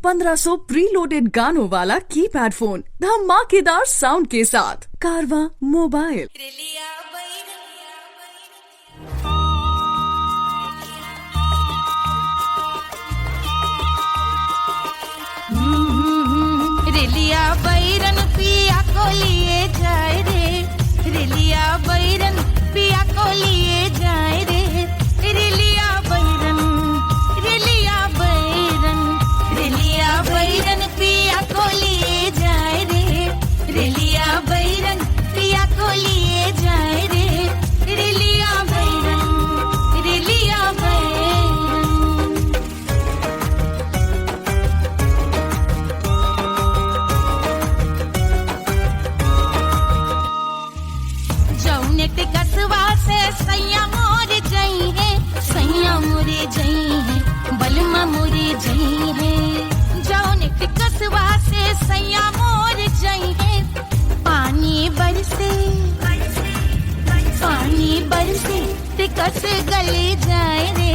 1500 preloaded गानों वाला keypad phone धमाकेदार साउंड के साथ कारवा मोबाइल। रेलिया बैरन पिया को लिए जाए रे, रेलिया बैरन पिया को लिए जाए रे, रेलिया बैरन, रेलिया बैरन, रेलिया बैरन पिया को लिए जाए रे, रेलिया बैरन पिया को लिए जाए रे, रेलिया बैरन, रेलिया बैरन। जौनेट कसवा से सैया मोर जई है, सैया मोरे जई है, बलमा मोरे जई है। जौनेट कसवा से सैया मोर जई है, पानी बरसे, पानी बरसे तिकस गले जाए रे,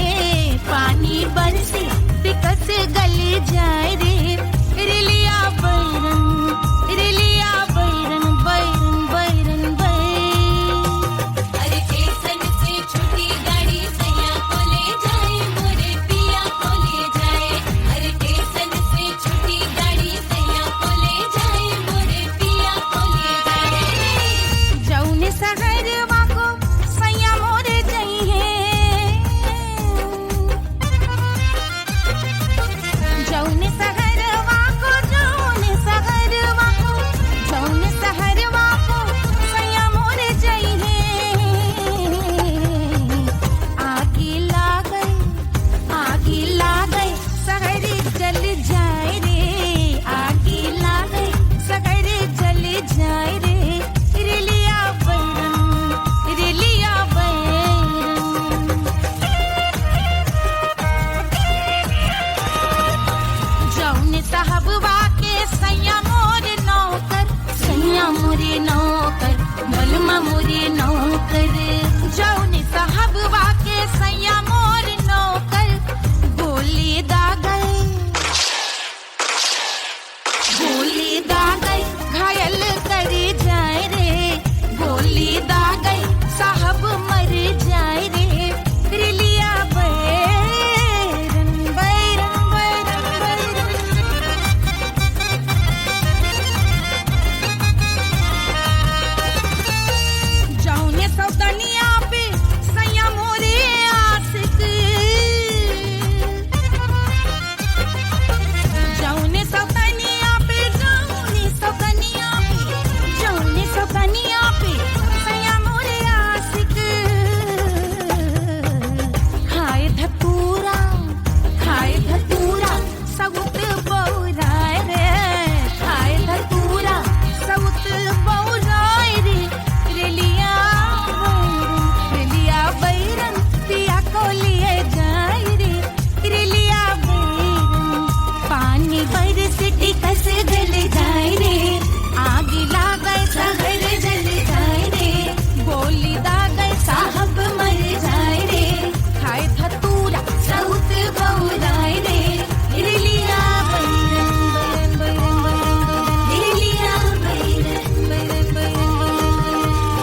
पानी बरसे तिकस गले जाए रे, रेलिया बैरन, रेलिया बैरन, बैरन बैरन बैरन। अरे स्टेशन से छुट्टी गाड़ी सैया को ले जाए, मोरे पिया को ले जाए। अरे स्टेशन से छुट्टी गाड़ी सैया को ले जाए, मोरे पिया को ले जाए। जौने सहरवा को सैया मोरे जई है, जौने सहरवा को, जौने सहरवा को, जौने सहरवा को सैया मोरे जई है। आगे लागई, आगे लागई सहर जल जाए रे, आगे लागई सहर जल जाए रे, रेलिया बैरन, रेलिया बैरन। जौने साहबवा के सैया मोरे नौकर, सैया मोरे नौकर, बलमा मोरे नौकर। जौने साहबवा के सैया मोरे नौकर, गोली दागल, गोली दागल घायल करे जाए रे, गोली दागल साहब मर जाए रे, रेलिया बैरन, बैरन बैरन बैरन। जौने सौतनिया पे सैया मोरे आशिक, जौने सौतनिया पे, जौने सौतनिया पे, जौने सौतनिया पे सैया मोरे आशिक। खाए धतूरा, खाए धतूरा सउत बौराए रे, खाए धतूरा सउत बौराए रे, रेलिया बैरन, रेलिया बैरन पिया को लिए जाए रे, रेलिया बैरन। पानी बरसे टिकस गल जाए रे, आगे लागल सहर जल जाए रे, गोली दागल साहब मर जाए रे, खाए धतूरा सउत बौराए रे, रेलिया बैरन, बैरन बैरन बैरन, रेलिया बैरन, बैरन बैरन बैरन।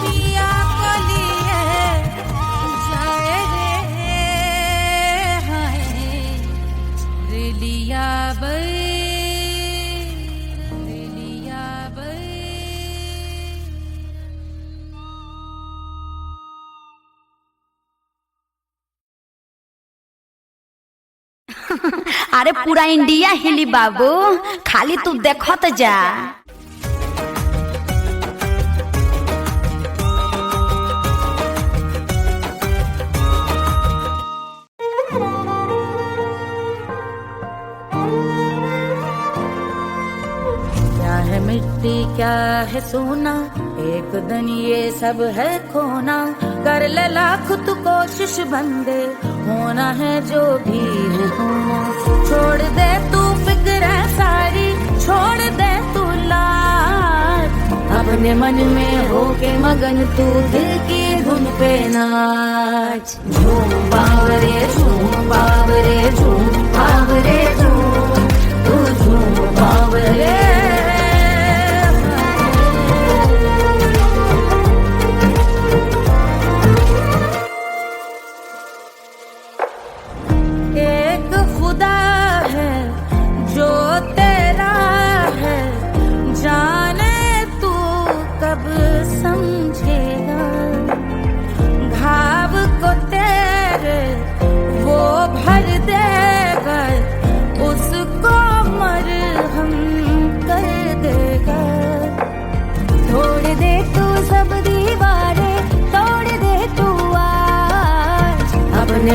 पिया को लिए जाए रे, हाय रेलिया बैरन, रेलिया बैरन। अरे पूरा इंडिया हिली बाबू, खाली तू देखत जा। क्या है मिट्टी क्या है सोना, एक दिन ये सब है खोना। कर ले लाख तू कोशिश बंदे, होना है जो भी है होना। छोड़ दे तू फिक्र सारी, छोड़ दे तू लाज, अपने मन में होके मगन तू दिल की धुन पे नाच। झूम बावरे झूम बावरे झूम बावरे झूम, तू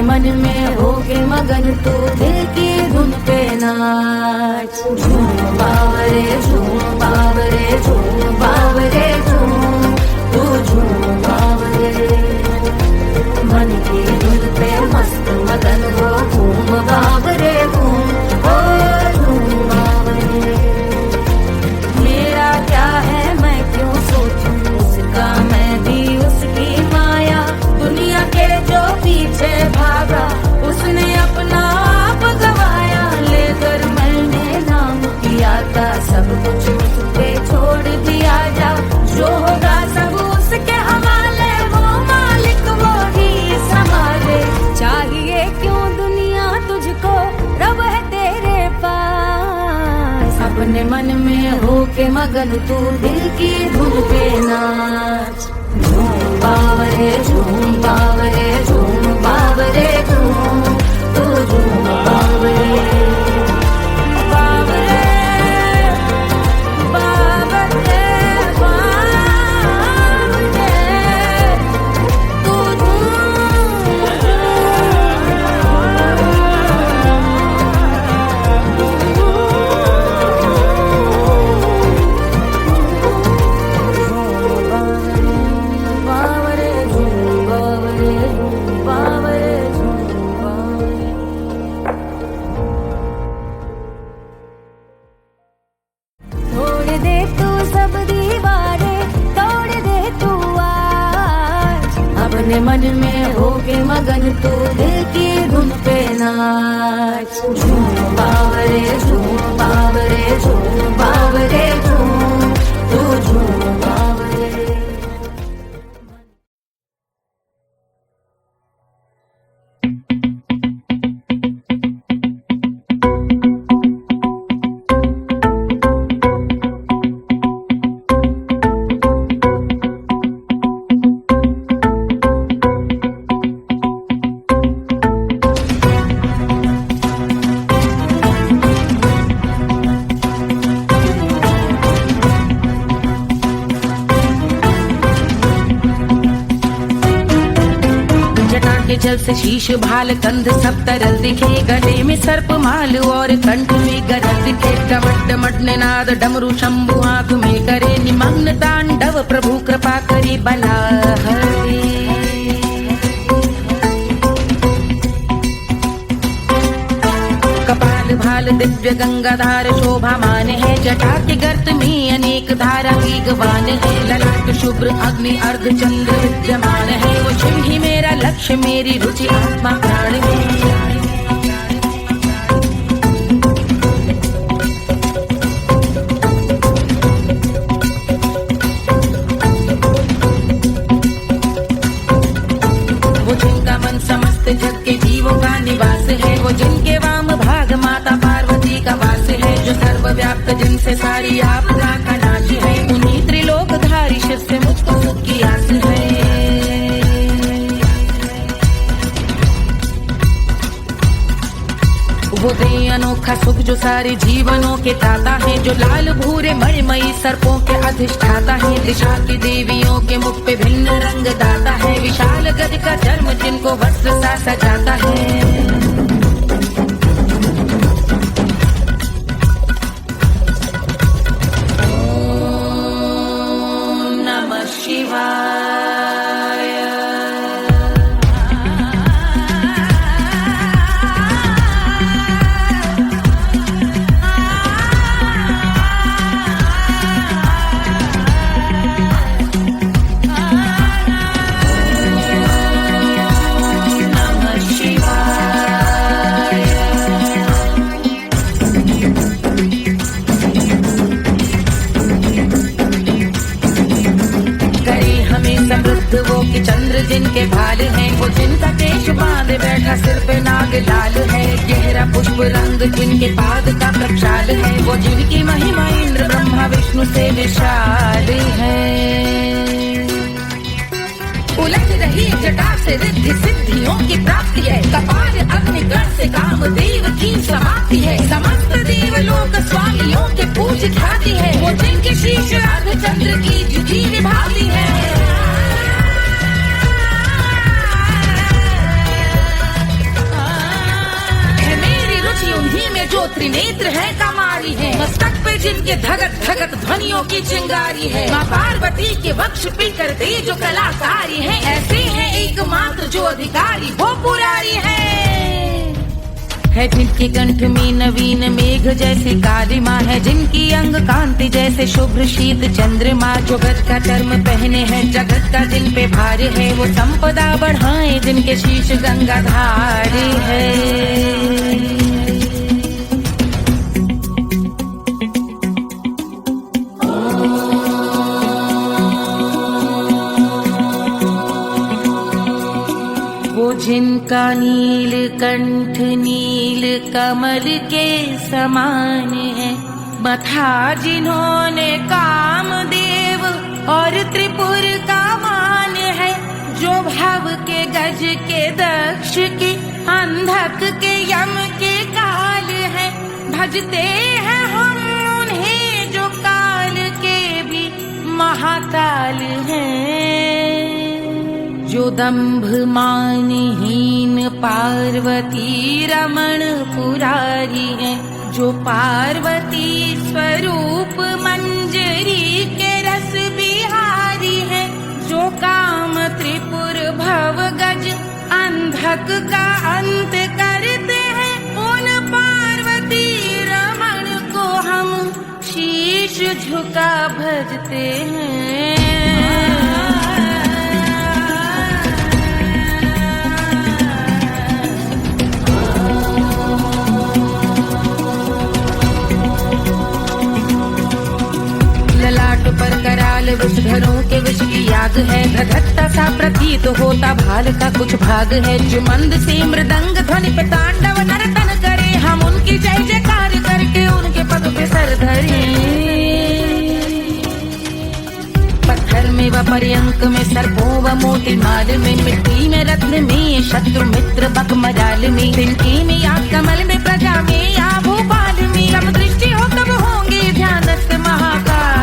मन में होके मगन तू दिल की धुन पे नाच। झूम बावरे झूम बावरे झूम बावरे झूम, तू झूम बावरे। मन की धुन पे मस्त मगन हो घूम बावरे घूम, ओ झूम बावरे। मेरा क्या है मैं क्यों सोचूं उसका, मैं भी उसकी माया। दुनिया के जो पीछे भागा उसने अपना आप गवाया। लेकर मैंने नाम किया था सब कुछ उस पे छोड़ दिया जा। जो होगा सब उसके हवाले, वो मालिक वो ही संभाले। चाहिए क्यों दुनिया तुझको, रब है तेरे पास। अपने मन में होके मगन तू दिल की धुन पे नाच। झूम बावरे झूम बावरे झूम बावरे झूम, तू झूम बावरे बावरे बावरे बावरे, तू तोड़ दे तू सब दीवारें, तोड़ दे तू आज। अपने मन में होके मगन तू दिल की धुन पे नाच। झूम बावरे झूम बावरे झूम बावरे झूम, तू झूम बावरे। जल से शीश भाल कंध सब तरल दिखे। गले में सर्प माल और कंठ में गरज दिखे। डमट डमट निनाद डमरू शंभु आंख में करे निमग्न तांडव। प्रभु कृपा करे बला हरे। कपाल भाल दिव्य गंगाधार शोभामान है। जटा के गर्त में अनेक धारा की गवान है। ललाट शुभ्र अग्नि अर्ध चंद्र विद्यमान है। वो शिव ही मेरा लक्ष्य मेरी रुचि आत्मा प्राण है। वो जिनका मन समस्त जग के जीवों का निवास है। वो जिनके वाम भाग माता पार्वती का वास है। जो सर्वव्याप्त जिनसे सारी आपदा का नाश है। उन्हीं त्रिलोकधारी शिव से मुझको सुख की आस है। वो दे अनोखा सुख जो सारे जीवनों के दाता है। जो लाल भूरे मणिमयी सर्पों के अधिष्ठाता है। दिशा की देवियों के मुख पे भिन्न रंग दाता है। विशाल गज का जन्म जिनको वस्त्र सा सजाता है। ओम नमः शिवाय। वो कि चंद्र जिनके भाल हैं। वो जिनका केश बांधे बैठा सिर पे नाग लाल है। गहरा पुष्प रंग जिनके पाद का प्रक्षाल है। वो जिनकी महिमा इंद्र ब्रह्मा विष्णु से विशाल है। उलझ रही जटा से रिद्धि सिद्धियों की प्राप्ति है। कपाल अग्निगण से कामदेव की समाप्ति है। समस्त देवलोक स्वामियों के पूज ख्याति है। वो जिनके शीश अर्ध चंद्र की जुटी निभाती है। त्रिनेत्र है कमारी है, मस्तक पे जिनके धगत धगत ध्वनियों की चिंगारी है। माँ पार्वती के वक्ष पे करते जो कलाकारी है, ऐसे है एकमात्र जो अधिकारी वो पुरारी है जिनके कंठ में नवीन मेघ जैसे कालिमा है, जिनकी अंग कांति जैसे शुभ्र शीत चंद्रमा, जो गज का चर्म पहने हैं जगत का जिन पे भार है, वो संपदा बढ़ाए जिनके शीश गंगाधार है। जिनका नील कंठ नील कमल के समान है, मथा जिन्होंने कामदेव और त्रिपुर का मान है, जो भव के गज के दक्ष के अंधक के यम के काल है, भजते हैं हम उन्हें जो काल के भी महाकाल हैं। जो दंभ मानहीन पार्वती रमण पुरारी है, जो पार्वती स्वरूप मंजरी के रस बिहारी है, जो काम त्रिपुर भव गज अंधक का अंत करते हैं, उन पार्वती रमण को हम शीश झुका भजते हैं। पर कराल विषधरों के विष की याद है, धधकता सा प्रतीत होता भाल का कुछ भाग है, जो मंद से मृदंग ध्वनि पे तांडव नर्तन करे, हम उनकी जय जयकार करके उनके पद पे सर धरे। पत्थर में व पर्यंक में सर्पों व मोती माल में, मिट्टी में रत्न में शत्रु मित्र बक मजाल में, तिनके में या कमल में प्रजा में या भोपाल में, जब दृष्टि हो तब होंगे ध्यानस्थ महाकाल।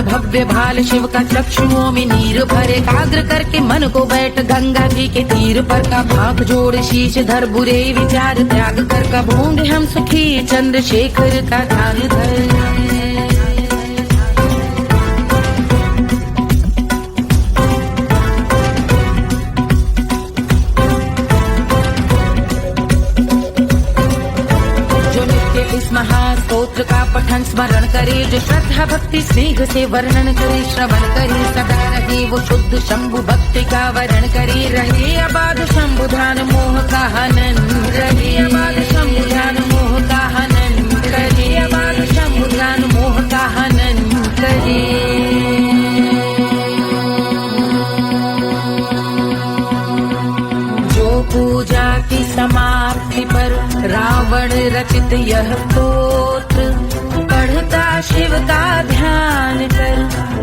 भव्य भाल शिव का चक्षुओं में नीर भरे, एकाग्र करके मन को बैठ गंगा जी के तीर पर, का भाग जोड़ शीश धर बुरे विचार त्याग कर, कब होंगे हम सुखी चंद्रशेखर का ध्यान धर। महास्तोत्र का पठन स्मरण करे, जो श्रद्धा भक्ति स्नेह से वर्णन करे, श्रवण करे सदा रहे वो शुद्ध शंभु भक्ति का वर्ण करे, रहे अबाध शंभु ध्यान मोह का हनन, रहे अबाध शंभु ध्यान मोह का हनन करे, अबाध शंभु ध्यान मोह का हनन करे। पूजा की समाप्ति पर रावण रचित यह स्तोत्र, पढ़ता शिव का ध्यान कर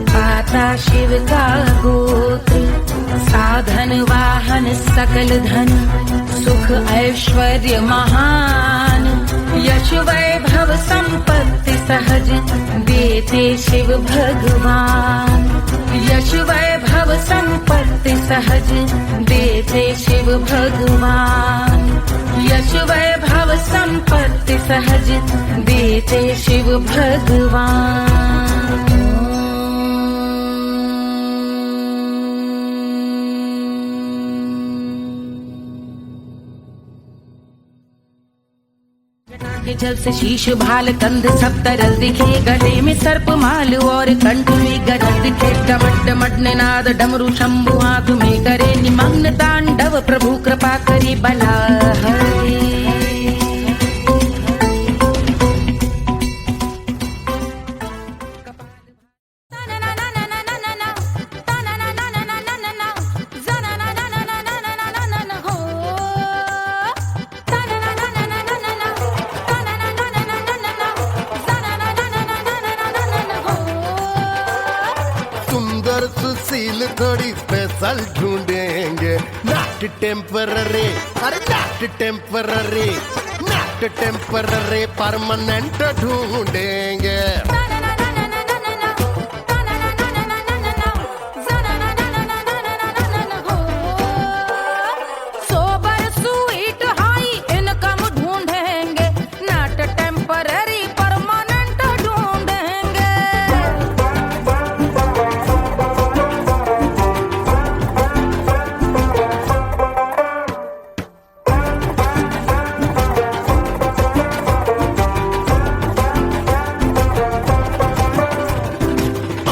पाता शिव का गोत्र, साधन वाहन सकल धन सुख ऐश्वर्य महान, यश वैभव संपत्ति सहज देते शिव भगवान, यश वैभव संपत्ति सहज देते शिव भगवान, यश वैभव संपत्ति सहज देते शिव भगवान। के जल से शीश भाल कंध सब तरल दिखे, गले में सर्प माल और कंठ में गरज दिखे, डमट डमट निनाद डमरू शंभु हाथ में करे, निमग्न तांडव प्रभु कृपा करे बला हरे। सुशील थोड़ी स्पेशल ढूंढेंगे, नॉट टेम्पररी, अरे not temporary, not not temporary permanent ढूंढेंगे। सोबर स्वीट हाई इनकम ढूंढेंगे, नॉट टेम्पररी परमानेंट ढूंढेंगे।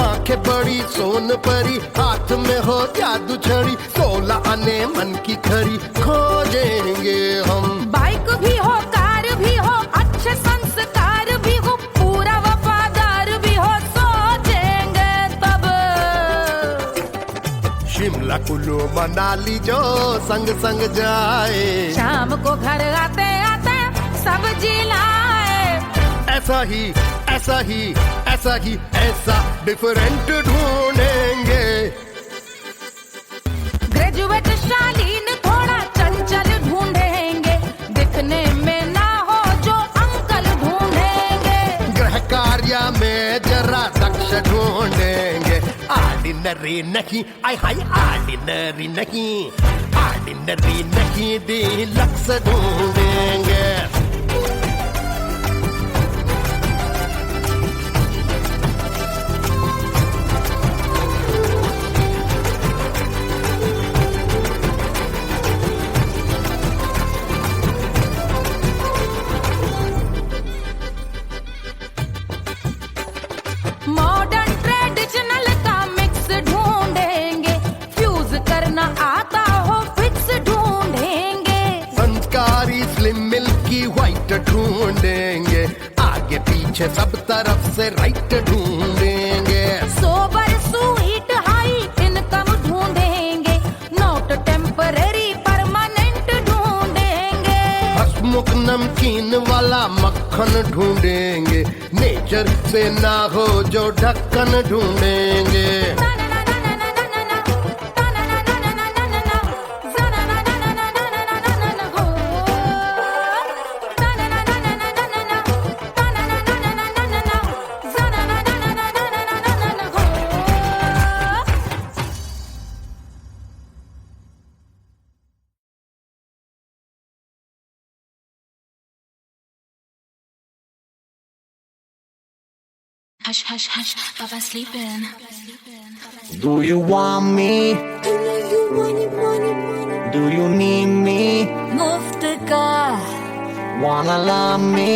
आंखें बड़ी सोन परी, हाथ में हो जादू छड़ी, 16 आने मन की खरी खोजेंगे हम। बाइक भी हो, कार भी हो, अच्छे संस्कार भी हो, पूरा वफादार भी हो, सोचेंगे तब। शिमला कुल्लू मनाली जो संग संग जाए, शाम को घर आते आते सब्जी लाए। ऐसा ही ऐसा ही ऐसा ही ऐसा डिफरेंट ढूंढेंगे। ग्रेजुएट शालीन थोड़ा चंचल ढूंढेंगे, दिखने में ना हो जो अंकल ढूंढेंगे। गृह कार्य में जरा दक्ष ढूंढेंगे। ऑर्डिनरी नहीं, आय हाय ऑर्डिनरी नहीं, ऑर्डिनरी नहीं डीलक्स ढूंढेंगे। मॉडर्न ट्रेडिशनल का मिक्स ढूंढेंगे, फ्यूज करना आता हो फिक्स ढूंढेंगे। संस्कारी स्लिम मिल्की व्हाइट ढूंढेंगे, आगे पीछे सब तरफ से राइट ढूंढेंगे। सोबर स्वीट हाई इनकम ढूंढेंगे, नॉट टेम्पररी परमानेंट ढूंढेंगे। हसमुख नमकीन वाला मक्खन ढूंढेंगे, नेचर से ना हो जो ढक्कन ढूंढेंगे। Hush, hush, hush, Papa sleeping. Do you want me? Do you need me? मुफ्त का Wanna love me?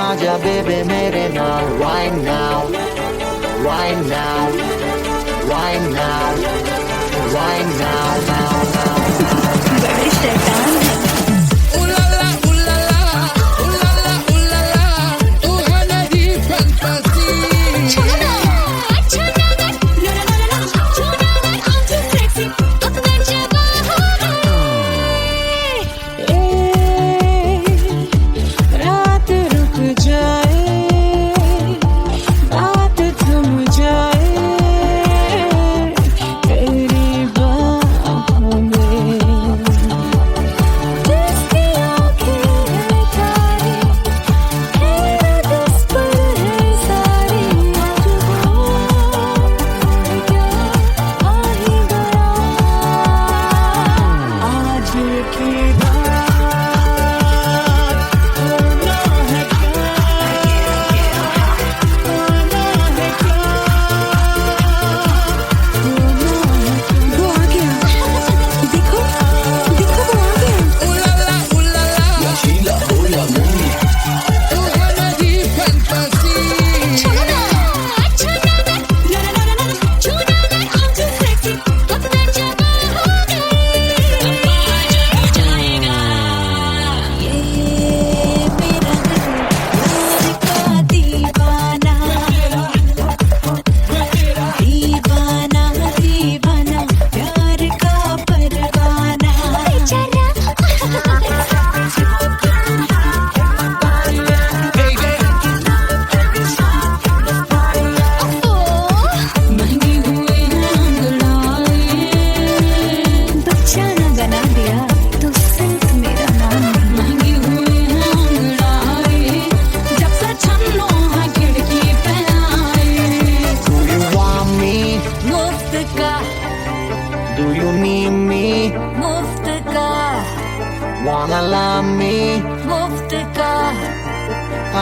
आजा baby मेरे नाल right now, right now, right now, right now, now, now. बड़े शैतान है। रात रुक जाए, रात थम जाए, तेरी बाहों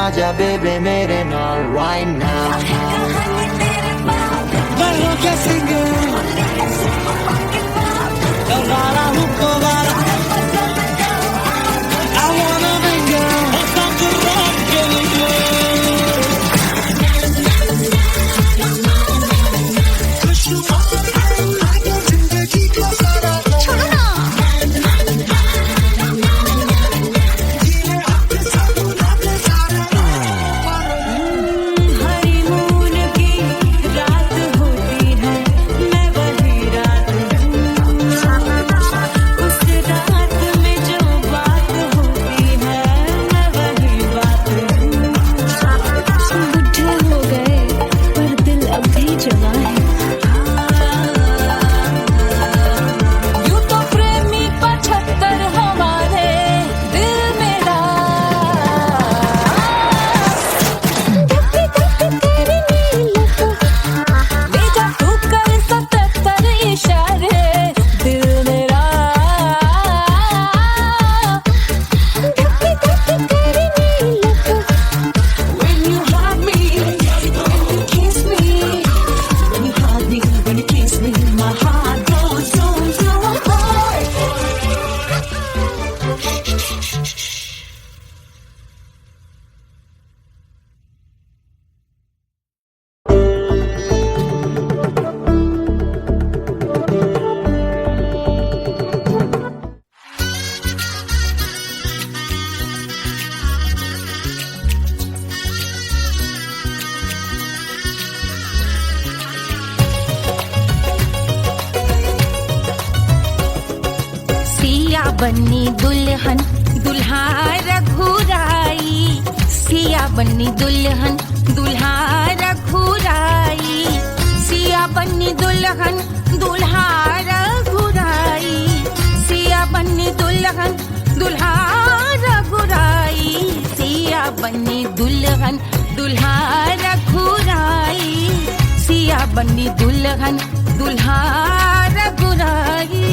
आजा बेबे मेरे नाल right now. Ballo que singer, Elvira Hukovara. I wanna bring girl, stop the rock and बन्नी दुल्हन दुल्हा रघुराई, सिया बन्नी दुल्हन दुल्हा रघुराई, सिया बन्नी दुल्हन दुल्हा रघुराई, सिया बन्नी दुल्हन दुल्हा रघुराई, सिया बन्नी दुल्हन दुल्हा रघुराई, सिया बन्नी दुल्हन दुल्हा रघुराई।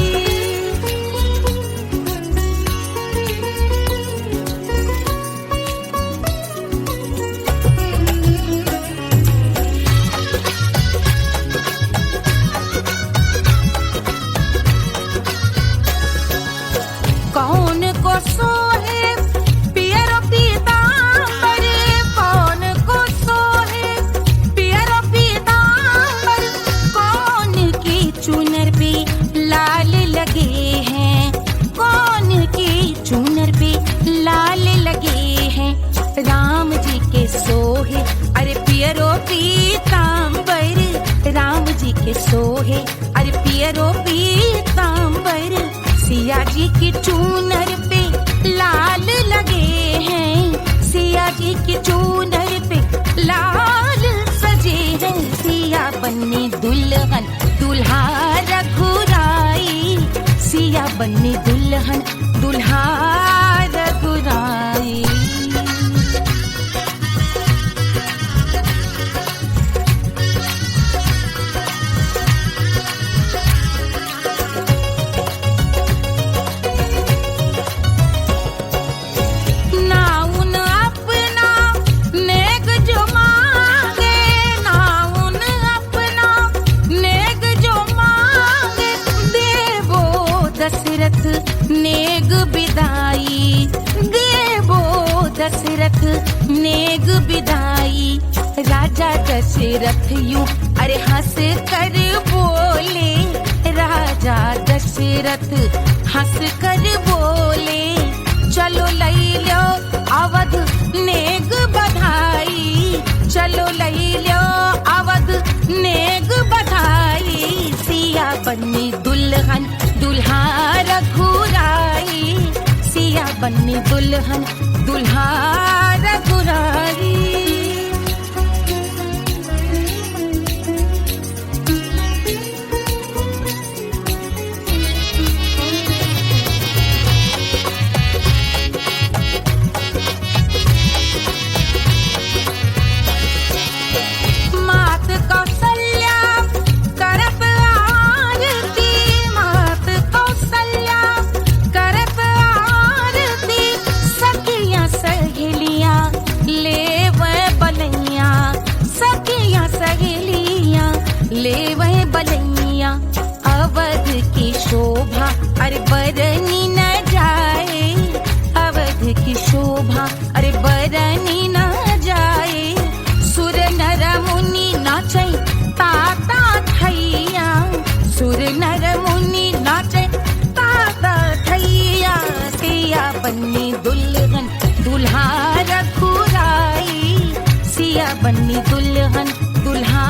कौन को सोहे पियरो पीतांबर, कौन को सोहे पियरो पीतांबर, कौन की चुनर पे लाल लगे हैं, कौन की चुनर पे लाल लगे हैं, राम जी के सोहे अरे पियरो पीतांबर, राम जी के सोहे अरे पियरो पीतांबर, सिया जी की चूनर पे लाल लगे हैं, सिया जी की चूनर पे लाल सजे हैं, सिया बन्नी दुल्हन दुल्हा रघुराई, सिया बन्नी दुल्हन दुल्हा रघुराई। नेग बिदाई देवो दशरथ नेग बिदाई, राजा दशरथ यूं अरे हंस कर बोले, राजा दशरथ हंस कर बोले, चलो लई लो अवध नेग बधाई, चलो लई लो अवध नेग बधाई, सिया बन्नी दुल्हन दुल्हा रघुराई, सिया बन्नी दुल्हन दुल्हा रघुराई। मात कौशल्या करत आरती, मात कौशल्या करत आरती, सखियां सहेलियां बलैया अवध की शोभा अरे बरनी न जाए अवध की शोभा अरे बरनी न जाए सुर नर मुनि नाचे ताता थैया सुर नर मुनि नाचे ताता थैया सिया बन्नी दुल्हन दुल्हा रघुराई सिया बन्नी दुल्हन दुल्हा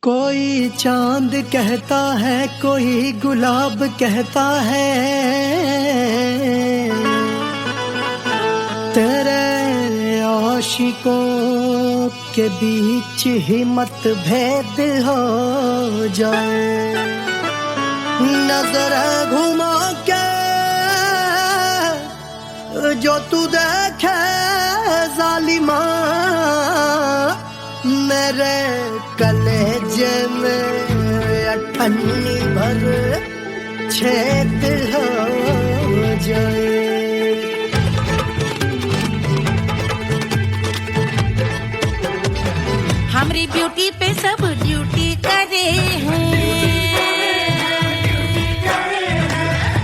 कोई चांद कहता है कोई गुलाब कहता है तेरे आशिकों के बीच ही मतभेद हो जाए नजर घुमा के जो तू देखे जालिमा मेरे कलेजे में अठन्नी भर छेद हो जाए हमारी ब्यूटी पे सब ड्यूटी करे हैं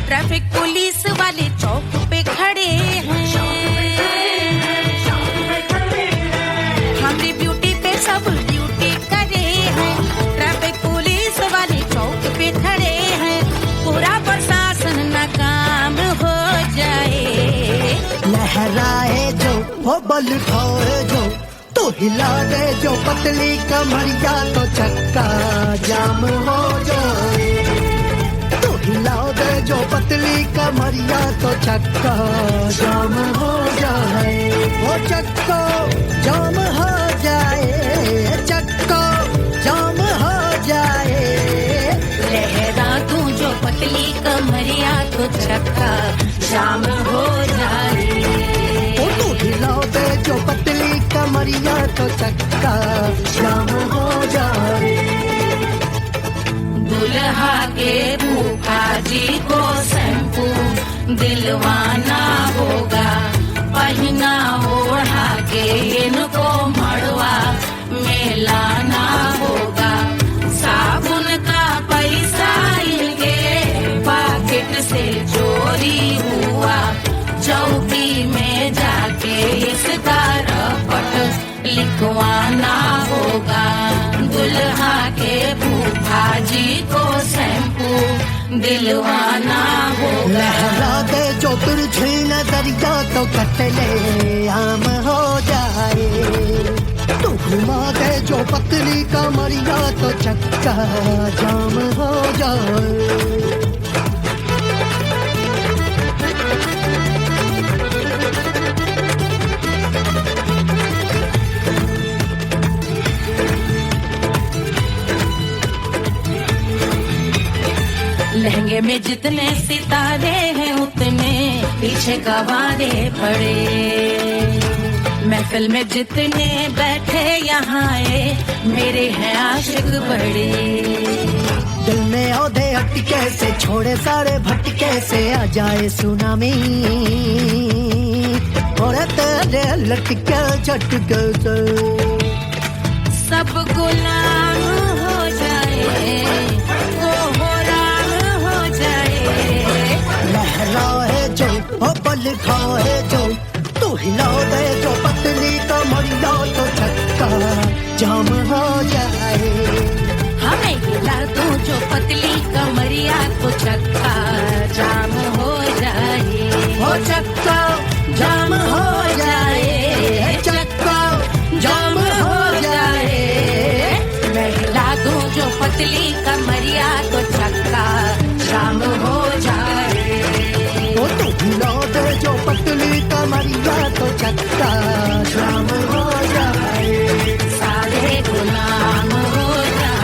ट्रैफिक पुलिस वाले चौक पे खड़े हैं हमारी ब्यूटी पे सब ड्यूटी करे हैं ट्रैफिक पुलिस वाले चौक पे खड़े हैं पूरा प्रशासन नाकाम हो जाए लहराए जो वो बल खाए जो तो हिला दे जो पतली कमरिया तो चक्का जाम हो जाए तो हिला दे जो पतली कमरिया तो चक्का जाम हो जाए वो चक्का जाम हो जाए चक्का जाम हो जाए लहरा तू जो पतली कमरिया तो चक्का जाम हो जाए ओ तू हिला दे जो पतली कमरिया तो चक्का जाम हो जाए दुल्हा के फूफा जी को शैम्पू दिलवाना होगा पहना ओढ़ा के इनको मड़वा में लाना होगा साबुन का पैसा इनके पॉकेट से चोरी हुआ चौकी में जाके इसका रपट लिखवाना होगा दुल्हा के फूफा जी को शैम्पू दिलवाना होगा लहरा दे जो तिरछी नजरिया तो कतले आम हो जाए तू घुमा दे जो पतली कमरिया तो चक्का जाम हो जाए लहंगे में जितने सितारे हैं उतने पीछे गवारे पड़े महफिल में जितने बैठे यहाँ आए मेरे हैं आशिक बड़े दिल में औधे अटके से छोड़े सारे भटके से आ जाए सुनामी और तेरे लटके झटके से सब गुलाम हो जाए लहराए जो ओ बल खाए जो तू हिला दे जो पतली कमरिया तो चक्का जाम हो जाए हमें हिला तू जो पतली कमरिया तो चक्का जाम हो जाए हो चक्का जाम हो जाए चक्का जाम हो जाए मैं हिला दूं जो पतली कमरिया तो चक्का जाम हो जाए ओ तू हिला दे जो पतली कमरिया तो चक्का जाम हो जाए सारे गुलाम हो जाए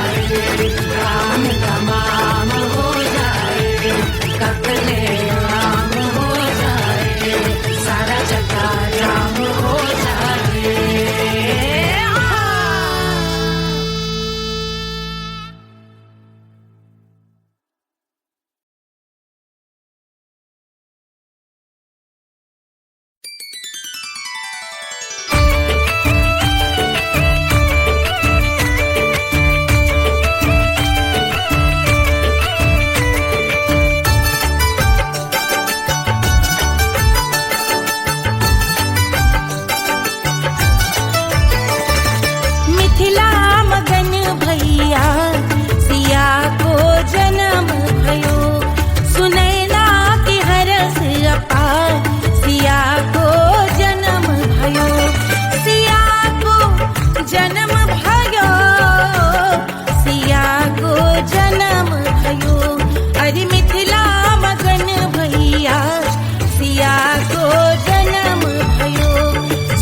को जन्म भयो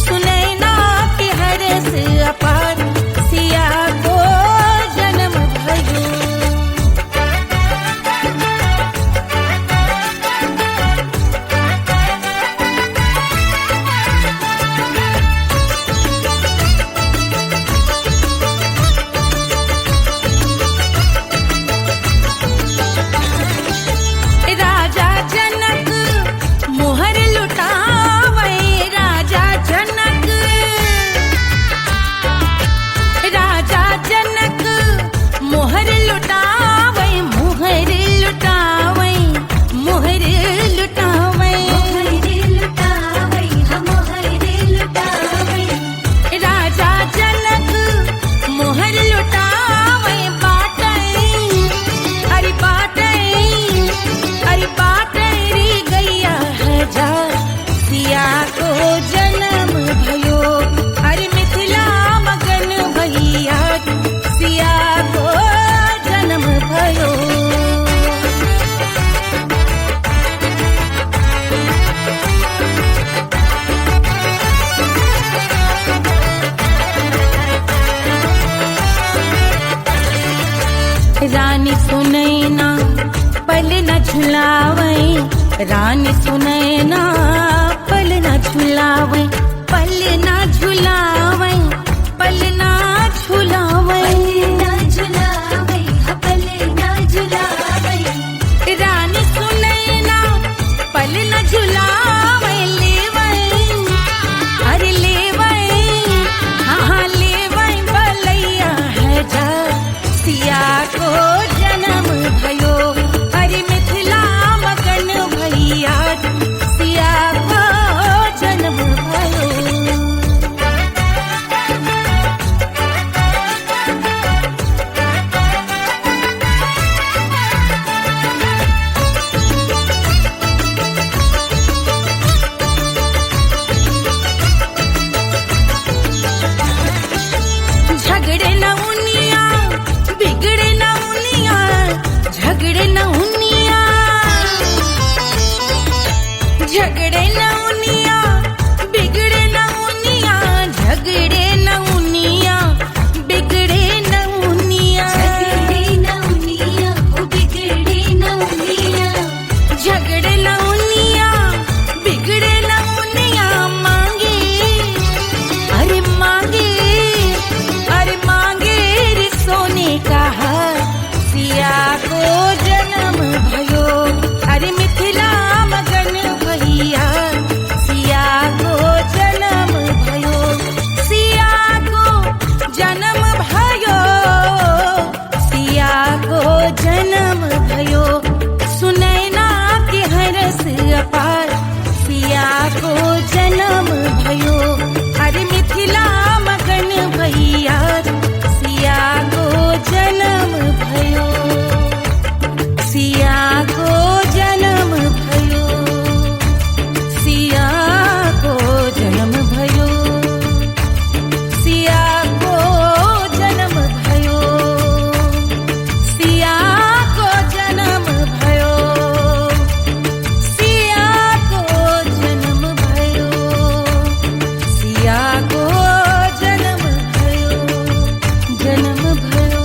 सुनैना के हरस अपार सिया को जन्म भयो। राजा जनक मोहर लुटावे राजा जनक मोहर लुटावे मोहर लुटावे मोहर लुटावे राजा जनक मोहर लुटावे बाटे अरे बाटे अरे बाटे रे गैया हजार सिया को जन्म भयो अरे मिथिला मगन भैया सिया को जन्म भयो। रानी सुनैना पल न झुलावे रानी सुनैना पल न झुलावे पल न झुलावे पल न झुलावे रानी सुनैना पल न झुलावे लेवे अरे लेवे हाँ लेवे बलैया है जा सिया को जन्म भयो अरे मिथिला मगन भैया सिया को जन्म भयो। झगड़े न उनिया बिगड़े न उनिया झगड़े न उनिया झगड़े न उनिया बिगड़े न उनिया झगड़े न उनिया बिगड़े न उनिया झगड़े न उनिया बिगड़े न उनिया मांगे अरे मांगे अरे मांगे रे सोने का हार सिया को जन्म भयो अरे मिथिला मगन भैया सिया को जन्म भयो सिया को जन्म भयो सिया को जन्म भयो सुनैना के हरस अपार सिया को जन्म भयो अरे मिथिला मगन भैया सिया को जन्म भयो सिया को जन्म भयो सिया को जन्म भयो सिया को जन्म भयो सिया को जन्म भयो सिया को जन्म भयो सिया को जन्म भयो जन्म भयो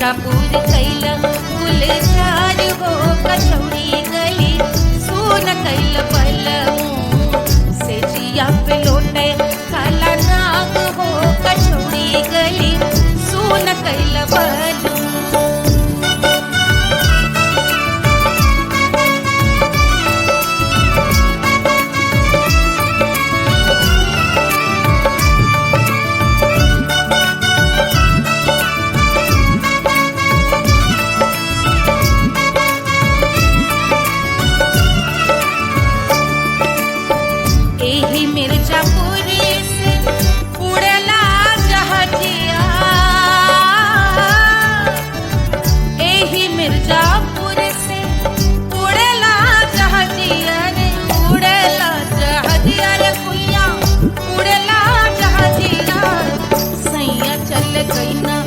मिर्जापुर कैल गुलजार हो कचौड़ी गली सुन कैल बलमू से जिया पे लोटे काला नाग हो कचौड़ी गली सुन कैल बलमू। एही मिर्जापुर से उड़ला जहाजिया, एही मिर्जापुर से उड़ला जहाजिया रे उड़ला जहाजिया रे कुइया उड़ला जहाजिया सैया चल गई ना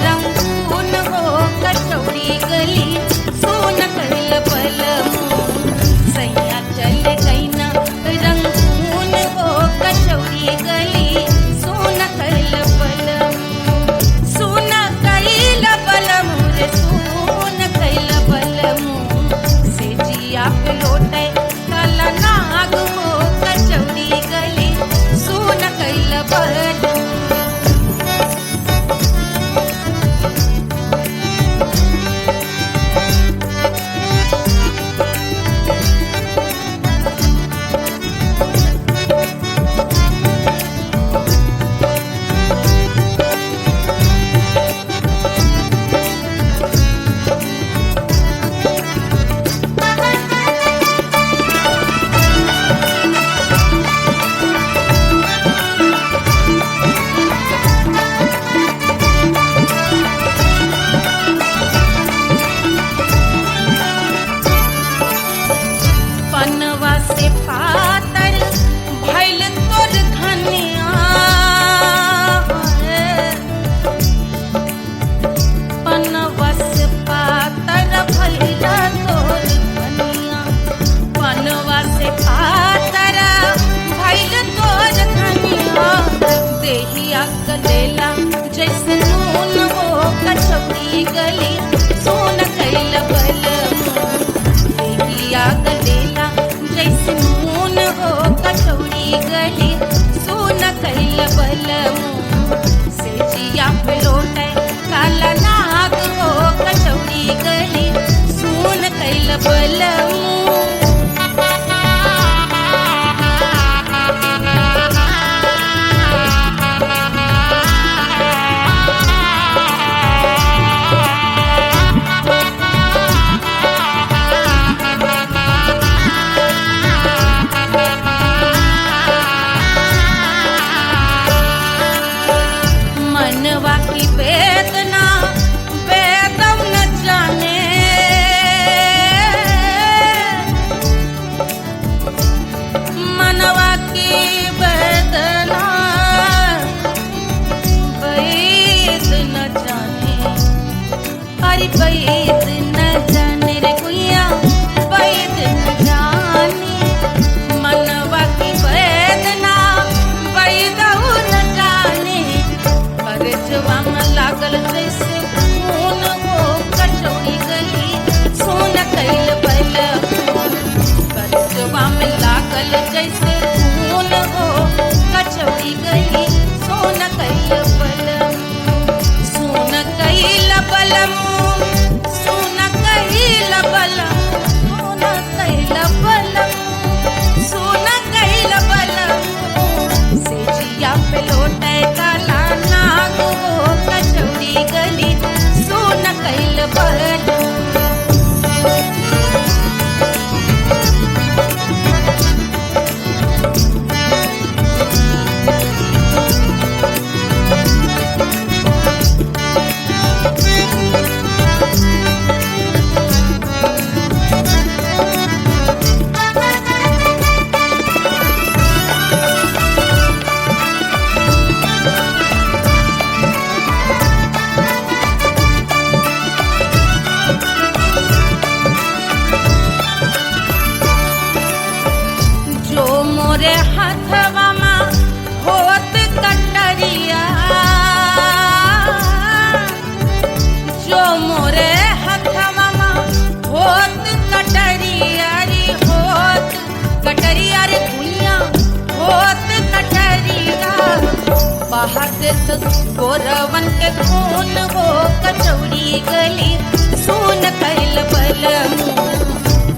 रंगून हो कचौड़ी गली सोन कैल बलमू सैया चल गई ना रंगून हो कचौड़ी गली सोन कैल बलमू सोन कैल बलमू रे सोन कैल बलमू से जिया पे लोटे काला नाग हो कचौड़ी गली सोन कैल बलमू। पनवा से पातर भइल तोर धनिया पनवा से पातर भइल तोर धनिया पनवा से पातर भइल तोर धनिया देहिया कलेला जैसे नून हो कचौड़ी गली सोन कैल बलमू देहिया गलेला जैसे नून हो कचौड़ी गली सोन कैल बलमू से जिया पे लोटे काला नाग हो कचौड़ी गली सोन कैल बलमू। बहाते तो गोरवन के खून वो कचौड़ी गली सुन कैल बलमू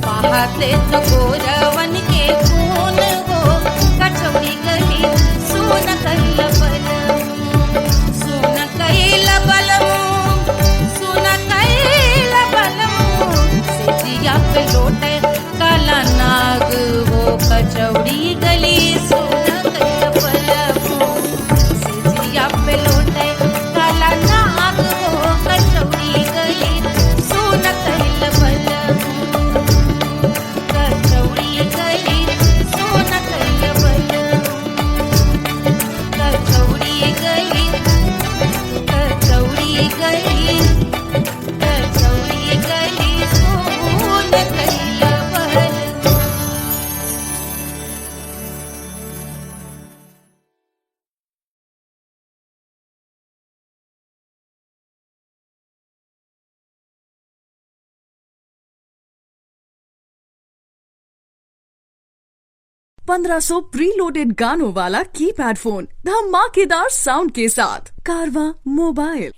बहाते तो गोरवन के खून वो कचौड़ी गली सुन कैल बलमू सुन कैल बलमू सुन कैल बलमू सिजिया पे लोटे काला नाग वो कचौड़ी गली सुन कैल बलमू सिजिया पे लोटे काला नाग वो कचौड़ी गली सुन कैल बलमू कचौड़ी गली सुन कैल बलमू कचौड़ी गली कचौड़ी गली कचौड़ी गली सुन कैल बलमू। पंद्रह सौ प्रीलोडेड गानों वाला कीपैड फोन धमाकेदार साउंड के साथ कारवा मोबाइल।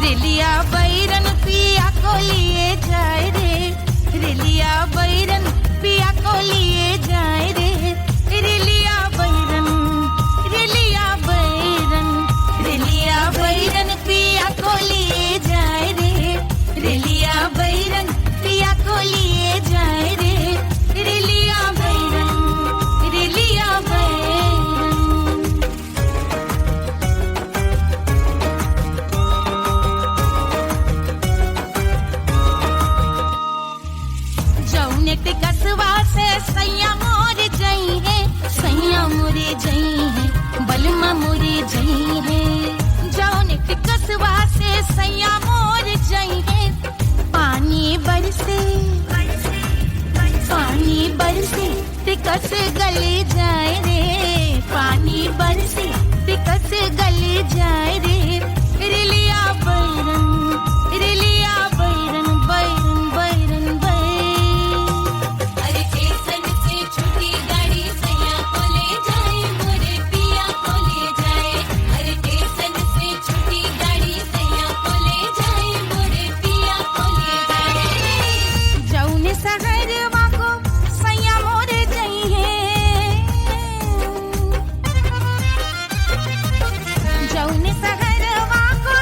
रेलिया बैरन पिया को लिए जाए रे रेलिया बैरन पिया को लिए जाए रे रेलिया बैरन रेलिया बैरन रेलिया बैरन पिया को लिए जाए रे रेलिया बैरन पिया को लिए जाए रे रेलिया बैरन रेलिया बैरन जौने के कसवा से सैया मोर जई है सैया मोरे जई है बलमा मोरे जई है जौने के कसवा से सैया मोर जई है पानी बरसे टिकस गले जाए रे पानी बरसे टिकस गले जाए रे रेलिया बैरन रेलिया बैरन बैरन बैरन बैरन अरे स्टेशन से छुट्टी गाड़ी सैया को ले जाए मोरे पिया को ले जाए अरे स्टेशन से छुट्टी गाड़ी सैया को ले जाए मोरे पिया को ले जाए जौने सगरवा को सैया मोरे जई है जौने सगरवा को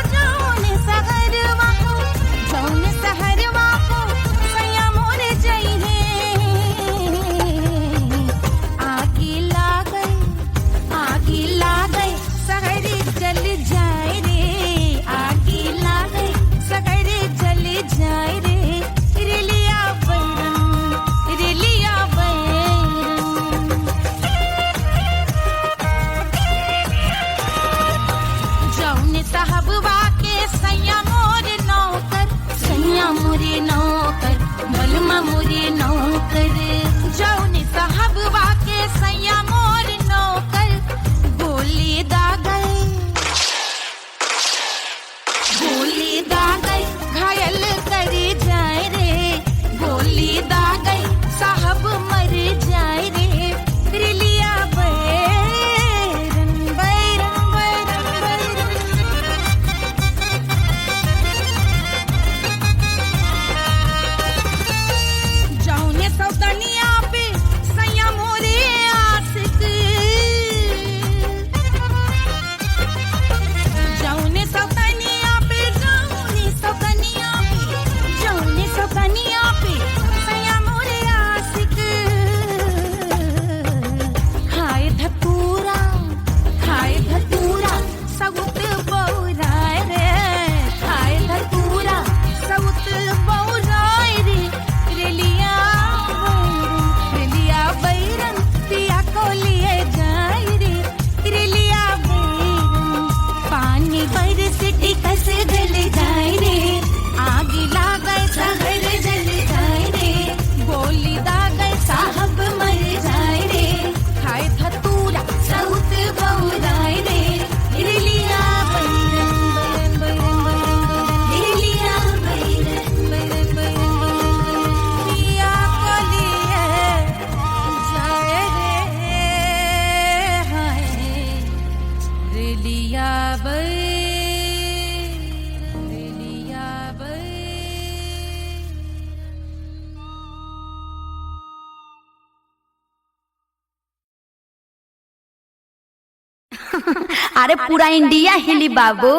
अरे पूरा इंडिया हिली बाबू,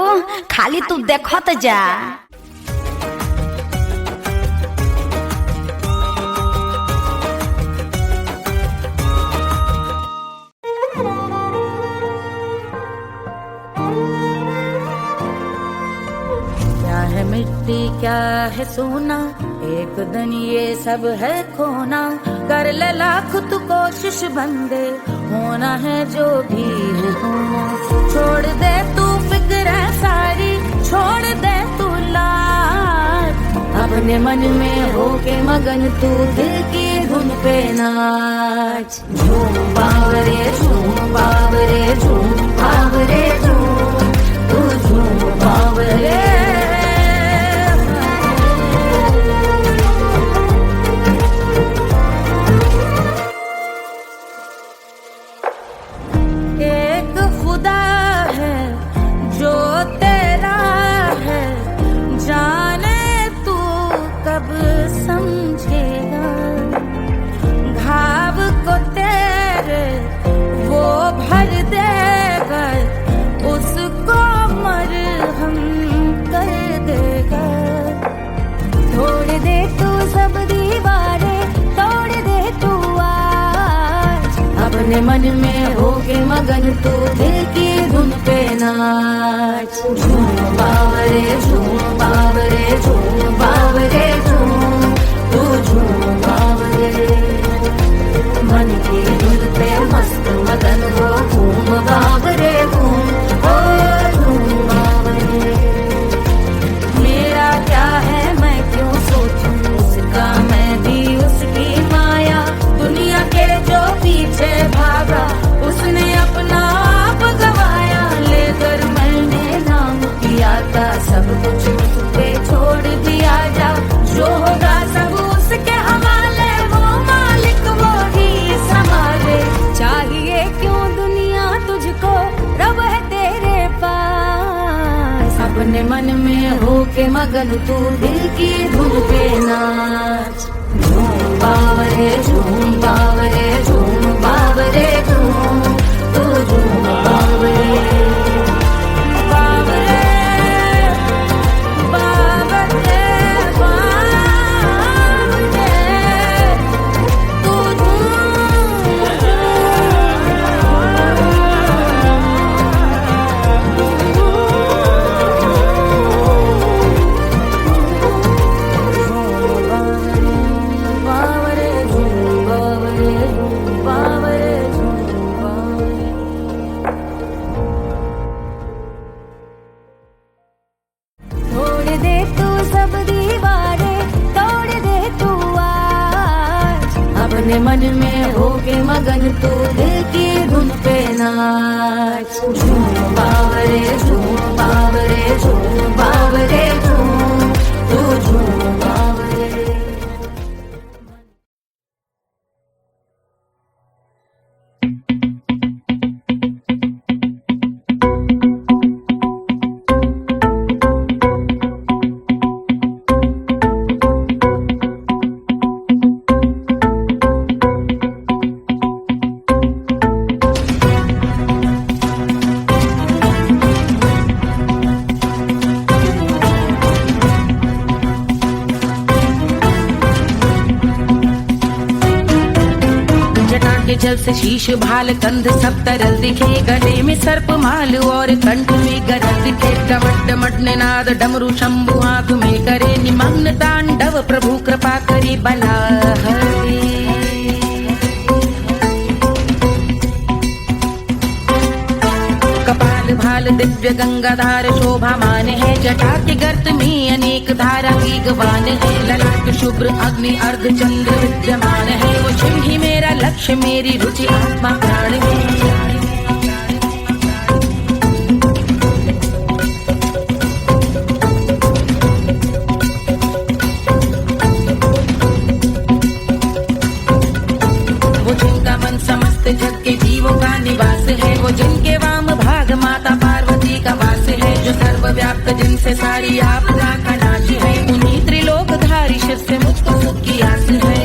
खाली तू देखत जा। क्या है मिट्टी क्या है सोना, एक दिन ये सब है खोना। कर ले लाख तू कोशिश बंदे, होना है जो भी है होना। छोड़ दे तू फिक्र सारी, छोड़ दे तू लाज, अपने मन में होके मगन तू दिल की धुन पे नाच। झूम बावरे झूम बावरे झूम बावरे झूम, तू झूम बावरे। एक खुदा है जो तेरा है, जाने तू कब समझेगा। घाव को तेरे वो भर देगा, उसको मरहम कर देगा। तोड़ दे तू सब दीवारें, तोड़ दे तू आज, अपने मन में होके मगन तू दिल की धुन पे नाच। झूम बावरे झूम बावरे झूम बावरे झूम, तू झूम बावरे। मन की धुन पे मस्त मगन हो, घूम बावरे घूम, ओ झूम बावरे। मेरा क्या है मैं क्यों सोचूं, उसका मैं भी उसकी माया। दुनिया के जो पीछे भागा, उसने अपना आप गवाया। लेकर मैंने नाम किया था, सब कुछ उस पे छोड़ दिया जा। जो होगा सब उसके हवाले, वो मालिक वो ही संभाले। चाहिए क्यों दुनिया तुझको, रब है तेरे पास। अपने मन में होके मगन तू दिल की धुन पे नाच। झूम बावरे झूम बावरे झूम बावरे झूम, तू झूम बावरे। बावरे बावरे बावरे, तू बावरे झूम बावरे झूम बावरे झूम बावरे। तोड़ दे तू सब दीवारें, तोड़ दे तू आज, अपने मन में होके मगन तू दिल की धुन पे नाच। झूम बावरे झूम बावरे झूम बावरे झूम, तू झूम बावरे। जल से शीश भाल कंध सब तरल दिखे, गले में सर्प माल और कंठ में गरज दिखे। डमट डमट निनाद डमरू शंभु आंख में करे निमग्न तांडव, प्रभु कृपा करी बला हरे। कपाल भाल दिव्य गंगाधार शोभामान है, जटा के गर्त में अनेक धारा की गवान है। ललाट शुभ्र अग्नि अर्ध चंद्र विद्यमान है, वो शिव ही मेरा लक्ष्य मेरी रुचि आत्मा प्राण है। वो जिनका मन समस्त जग के जीवों का निवास है, वो जिनके वाम भाग माता पार्वती का वास है। जो सर्वव्याप्त जिनसे सारी आपदा का नाश है, उन्हीं त्रिलोकधारी शिव से मुझको सुख की आस है।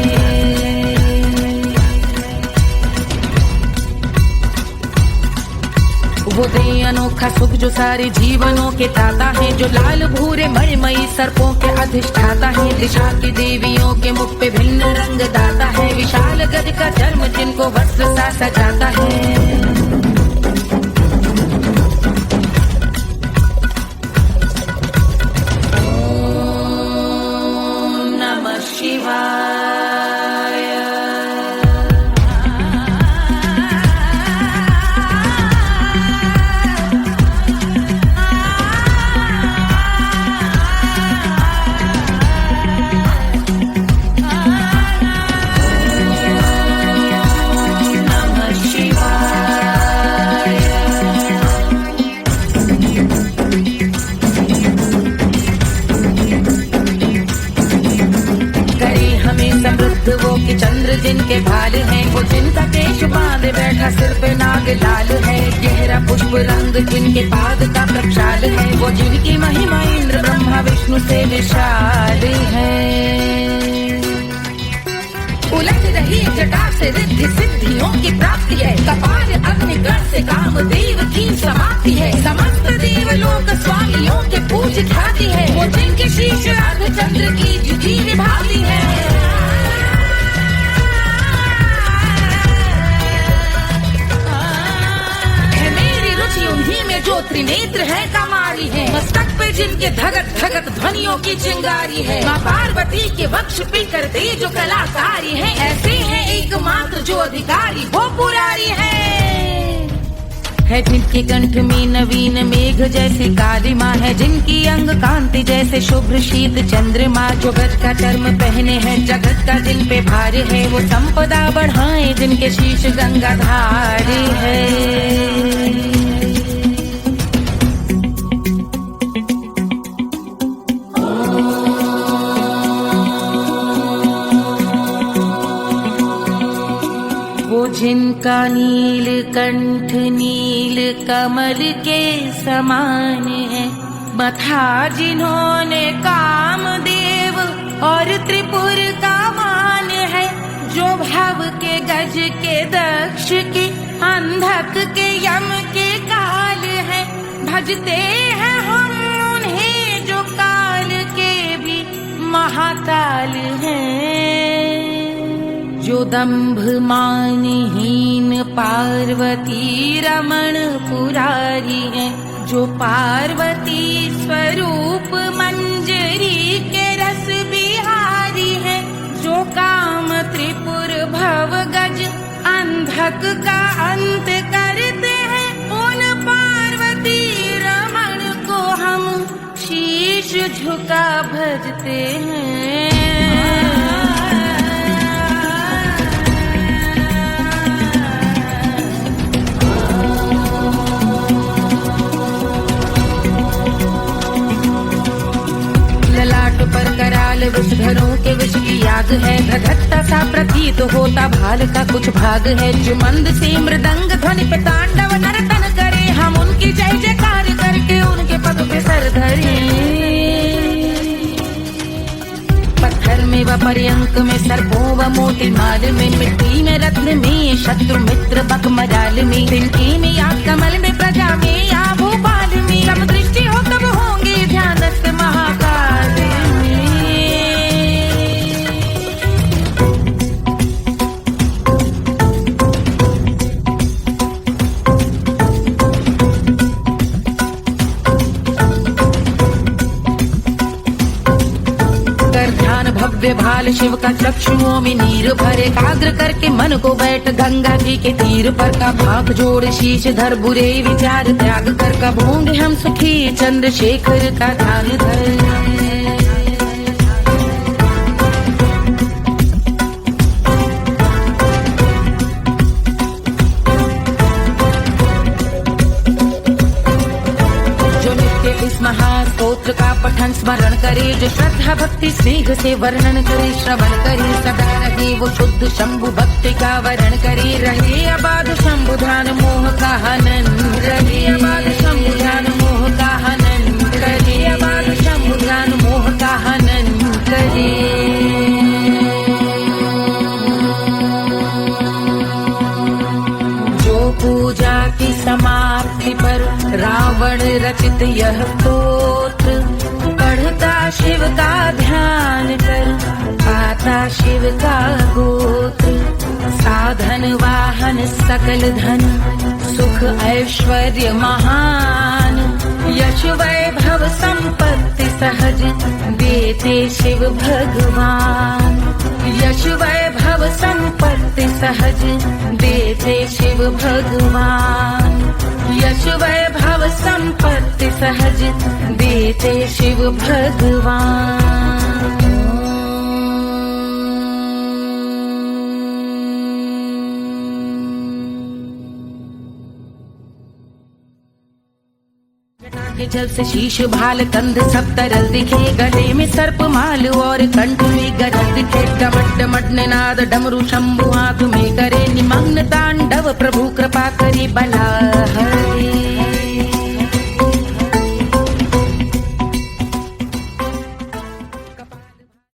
वो दे अनोखी जो सारे जीवनों के दाता है, जो लाल भूरे मणिमयी सर्पों के अधिष्ठाता है, दिशा की देवियों के मुख पे भिन्न रंग दाता है, विशाल गज का चर्म जिनको वस्त्र सा सजाता है। वो कि चंद्र जिनके भाल हैं, वो जिनका केश बांधे बैठा सिर पे नाग लाल है, गहरा पुष्प रंग जिनके पाद का प्रक्षाल है, वो जिनकी महिमा इंद्र ब्रह्मा विष्णु से विशाल है। उलझ रही जटा से रिद्धि सिद्धियों की प्राप्ति है, कपाल अग्निगण से कामदेव की समाप्ति है, समस्त देवलोक स्वामियों के पूज ख्याति है, वो जिनके शीश अर्धचंद्र की जुटी निभाती है। उन्हीं में जो त्रिनेत्र है कमारी है, मस्तक पे जिनके धगत धगत ध्वनियों की चिंगारी है, माँ पार्वती के वक्ष पे करते जो कलाकारी है, ऐसे हैं एकमात्र जो अधिकारी वो पुरारी है जिनके कंठ में नवीन मेघ जैसे काली माँ है, जिनकी अंग कांति जैसे शुभ्र शीत चंद्रमा, जो गज का चर्म पहने हैं जगत का जिन पे भार है, वो संपदा बढ़ाए जिनके शीश गंगाधार है। जिनका नील कंठ नील कमल के समान है, मथा जिन्होंने कामदेव और त्रिपुर का मान है, जो भव के गज के दक्ष के अंधक के यम के काल है, भजते हैं हम उन्हें जो काल के भी महाकाल हैं, जो दंभ मानहीन पार्वती रमण पुरारी है, जो पार्वती स्वरूप मंजरी के रस बिहारी है, जो काम त्रिपुर भव गज अंधक का अंत करते हैं, उन पार्वती रमण को हम शीश झुका भजते हैं। ललाट पर कराल विषधरों के विष की याद है, धधकता सा प्रतीत होता भाल का कुछ भाग है, जो मंद से मृदंग ध्वनि पे तांडव नर्तन करे, हम उनकी जय जयकार करके उनके पद पे सर धरे। पत्थर में व पर्यंक में सर्पों व मोती माल में, मिट्टी में रत्न में शत्रु मित्र बक मजाल में, तिनके में या कमल में प्रजा में या भोपाल में, सब दृष्टि हो तब होंगे ध्यानस्थ महाकाल में। ध्यान भव्य भाल शिव का चक्षुओं में नीर भरे, एकाग्र करके मन को बैठ गंगा जी के तीर पर, का भाग जोड़ शीश धर बुरे विचार त्याग कर, कब होंगे हम सुखी चंद्रशेखर का ध्यान धर। इस महास्तोत्र का पठन स्मरण करे, जो श्रद्धा भक्ति स्नेह से वर्णन करे, श्रवण करे सदा रहे वो शुद्ध शंभु भक्ति का वरण करे, रहे अबाध शंभु ध्यान मोह का हनन, रहे अबाध शंभु ध्यान मोह का हनन, रहे अबाध शंभु ध्यान मोह का हनन करे। पूजा की समाप्ति पर रावण रचित यह स्तोत्र पढ़ता शिव का ध्यान कर पाता शिव का गोत्र। साधन वाहन सकल धन सुख ऐश्वर्य महान यश वैभव संपत्ति सहज देते शिव भगवान। यश वैभव संपत्ति सहज देते शिव भगवान। यश वैभव संपत्ति सहज देते शिव भगवान। जल से शीश भाल कंध सब तरल दिखे, गले में सर्प माल और कंठ में गरज दिखे। डमट डमट निनाद डमरू शंभु हाथ में करे निमग्न तांडव, प्रभु कृपा करी बला